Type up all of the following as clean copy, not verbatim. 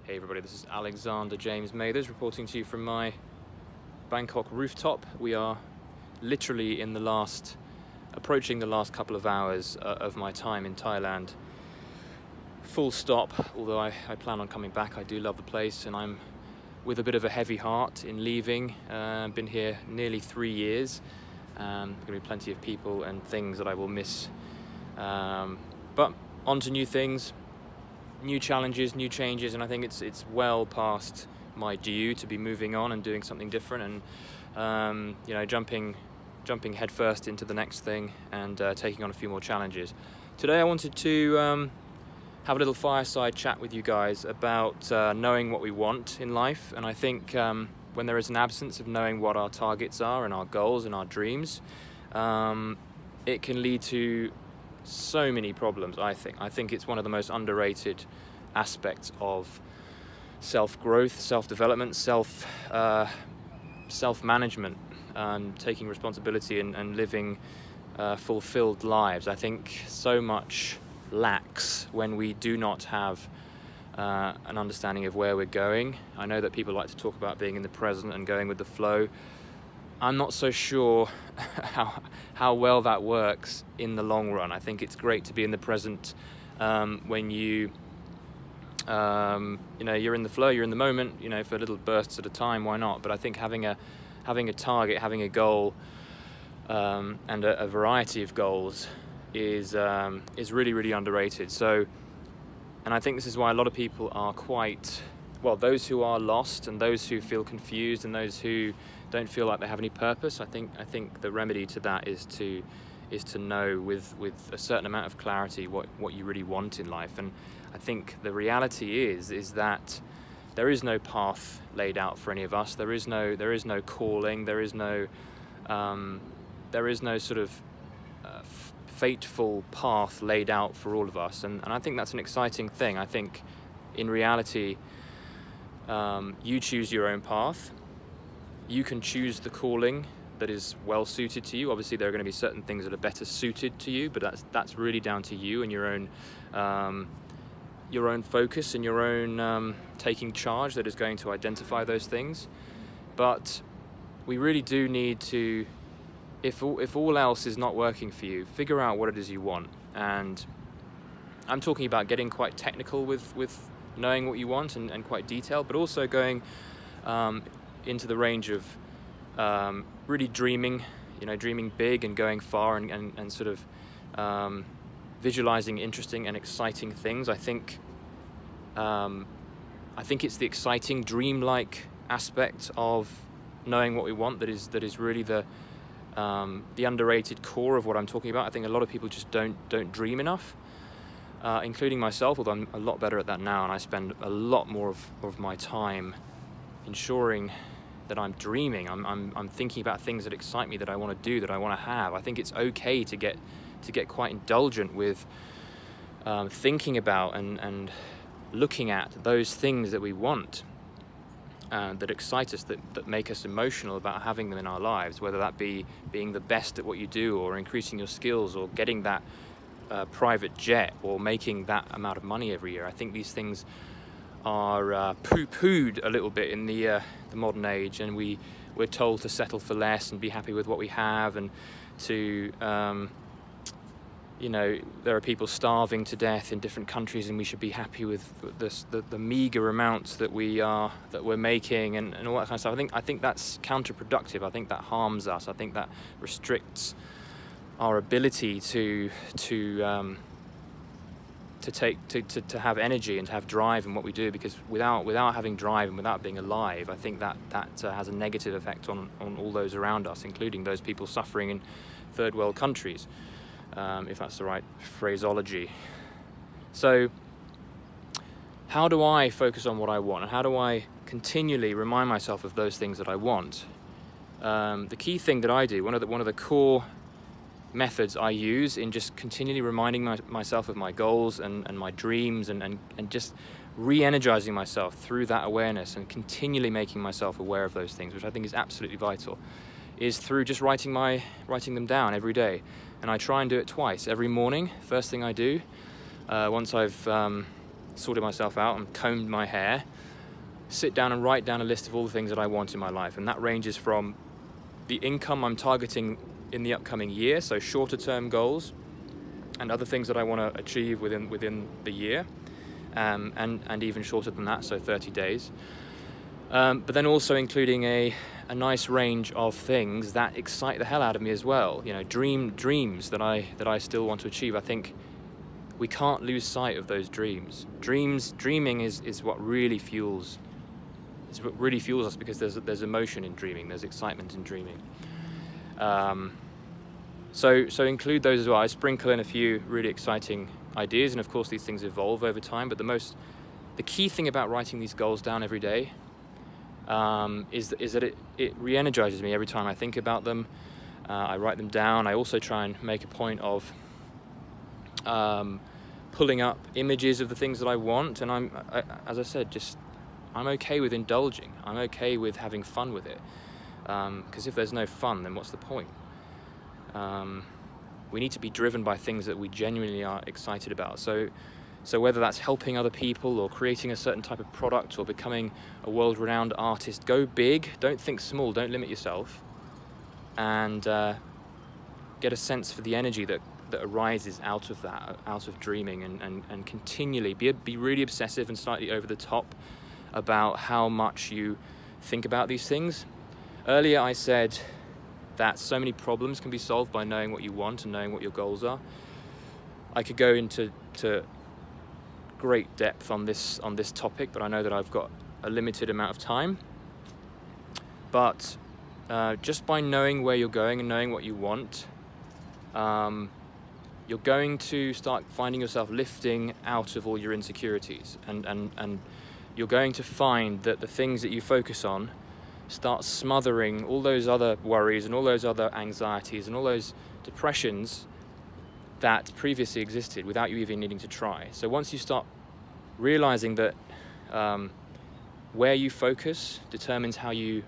Hey everybody, this is Alexander James Mathers reporting to you from my Bangkok rooftop. We are literally approaching the last couple of hours of my time in Thailand. Full stop, although I plan on coming back. I do love the place and I'm with a bit of a heavy heart in leaving. Been here nearly 3 years. Going to be plenty of people and things that I will miss. But on to new things. New challenges, new changes, and I think it's well past my due to be moving on and doing something different and you know, jumping headfirst into the next thing and taking on a few more challenges. Today I wanted to have a little fireside chat with you guys about knowing what we want in life, and I think when there is an absence of knowing what our targets are and our goals and our dreams, it can lead to so many problems. I think it's one of the most underrated aspects of self-growth, self-development, self-management, taking responsibility and living fulfilled lives. I think so much lacks when we do not have an understanding of where we're going. I know that people like to talk about being in the present and going with the flow. I'm not so sure how well that works in the long run. I think it's great to be in the present when you know, you're in the flow, you're in the moment, you know, for little bursts at a time, why not? But I think having a target, having a goal, and a variety of goals is really underrated. So, and I think this is why a lot of people are quite, well, those who are lost and those who feel confused and those who don't feel like they have any purpose. I think the remedy to that is to know with a certain amount of clarity what you really want in life. And I think the reality is that there is no path laid out for any of us. There is no calling. There is no sort of fateful path laid out for all of us. And I think that's an exciting thing. I think in reality, you choose your own path. You can choose the calling that is well suited to you. Obviously there are going to be certain things that are better suited to you, but that's really down to you and your own focus and your own taking charge that is going to identify those things. But we really do need to, if all else is not working for you, figure out what it is you want. And I'm talking about getting quite technical with knowing what you want and quite detailed, but also going into the range of really dreaming, you know, dreaming big and going far and sort of visualizing interesting and exciting things. I think it's the exciting, dreamlike aspect of knowing what we want that is really the underrated core of what I'm talking about. I think a lot of people just don't dream enough, including myself, although I'm a lot better at that now, and I spend a lot more of my time ensuring that I'm dreaming. I'm thinking about things that excite me, that I want to do, that I want to have. I think it's okay to get quite indulgent with thinking about and looking at those things that we want, that excite us, that make us emotional about having them in our lives, whether that be being the best at what you do, or increasing your skills, or getting that private jet, or making that amount of money every year. I think these things are poo-pooed a little bit in the modern age, and we're told to settle for less and be happy with what we have, and to you know, there are people starving to death in different countries, and we should be happy with the meager amounts that we're making and all that kind of stuff. I think that's counterproductive. I think that harms us. I think that restricts our ability to have energy and to have drive in what we do, because without having drive and without being alive, I think that has a negative effect on all those around us, including those people suffering in third world countries, if that's the right phraseology. So how do I focus on what I want, and how do I continually remind myself of those things that I want? The key thing that I do, one of the core methods I use in just continually reminding myself of my goals and my dreams, and just re-energizing myself through that awareness and continually making myself aware of those things, which I think is absolutely vital, is through just writing them down every day. And I try and do it twice. Every morning, first thing I do, once I've sorted myself out and combed my hair, sit down and write down a list of all the things that I want in my life. And that ranges from the income I'm targeting in the upcoming year, so shorter term goals, and other things that I want to achieve within the year, and even shorter than that, so 30 days. But then also including a nice range of things that excite the hell out of me as well. You know, dreams that I still want to achieve. I think we can't lose sight of those dreams. Dreaming is what really fuels. It's what really fuels us, because there's emotion in dreaming. There's excitement in dreaming. So include those as well. I sprinkle in a few really exciting ideas, and of course these things evolve over time. But the key thing about writing these goals down every day is that it re-energizes me every time I think about them. I write them down. I also try and make a point of pulling up images of the things that I want, and as I said, I'm okay with indulging. I'm okay with having fun with it, because if there's no fun, then what's the point? We need to be driven by things that we genuinely are excited about. So whether that's helping other people, or creating a certain type of product, or becoming a world-renowned artist, go big. Don't think small. Don't limit yourself, and get a sense for the energy that arises out of that, out of dreaming, and continually be really obsessive and slightly over the top about how much you think about these things. Earlier I said that so many problems can be solved by knowing what you want and knowing what your goals are. I could go into great depth on this topic, but I know that I've got a limited amount of time. But just by knowing where you're going and knowing what you want, you're going to start finding yourself lifting out of all your insecurities, and you're going to find that the things that you focus on start smothering all those other worries and all those other anxieties and all those depressions that previously existed without you even needing to try. So once you start realizing that where you focus determines how you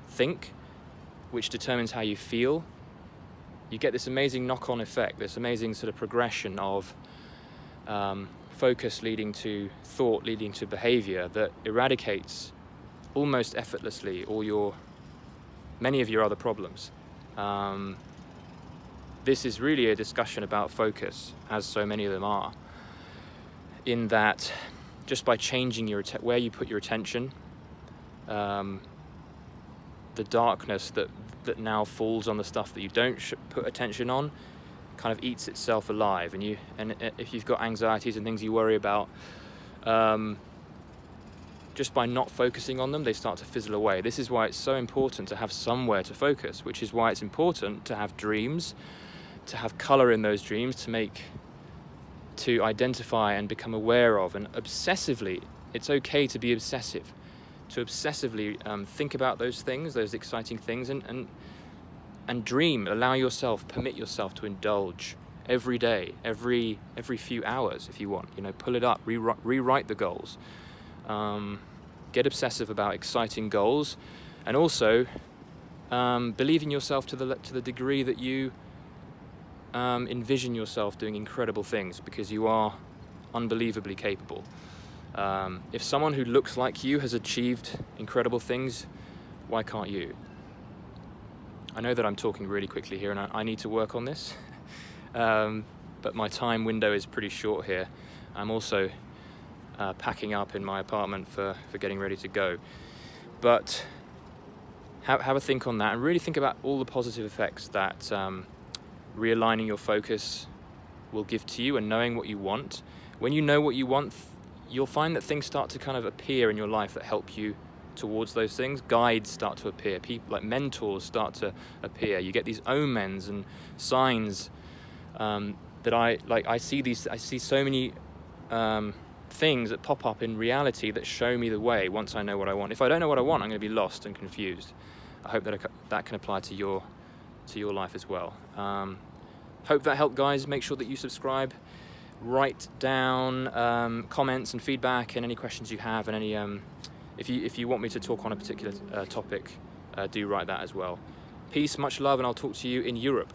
think, which determines how you feel, you get this amazing knock-on effect, this amazing sort of progression of focus leading to thought, leading to behavior that eradicates almost effortlessly many of your other problems. This is really a discussion about focus, as so many of them are, in that just by changing where you put your attention, the darkness that now falls on the stuff that you don't put attention on kind of eats itself alive, and if you've got anxieties and things you worry about, just by not focusing on them, they start to fizzle away. This is why it's so important to have somewhere to focus, which is why it's important to have dreams, to have color in those dreams, to identify and become aware of, and obsessively, it's okay to be obsessive, to obsessively think about those things, those exciting things, and dream. Permit yourself to indulge every day, every few hours if you want. You know, pull it up, rewrite the goals. Get obsessive about exciting goals, and also believe in yourself to the degree that you envision yourself doing incredible things, because you are unbelievably capable. If someone who looks like you has achieved incredible things, why can't you? I know that I'm talking really quickly here, and I need to work on this, but my time window is pretty short here. I'm also packing up in my apartment for getting ready to go. But have a think on that, and really think about all the positive effects that realigning your focus will give to you, and knowing what you want. When you know what you want, you'll find that things start to kind of appear in your life that help you towards those things. Guides start to appear, people like mentors start to appear. You get these omens and signs that I see so many things that pop up in reality that show me the way once I know what I want. If I don't know what I want, I'm going to be lost and confused. I hope that can apply to your life as well. Hope that helped, guys. Make sure that you subscribe, write down comments and feedback and any questions you have, and any if you want me to talk on a particular topic, do write that as well. Peace, much love, and I'll talk to you in Europe.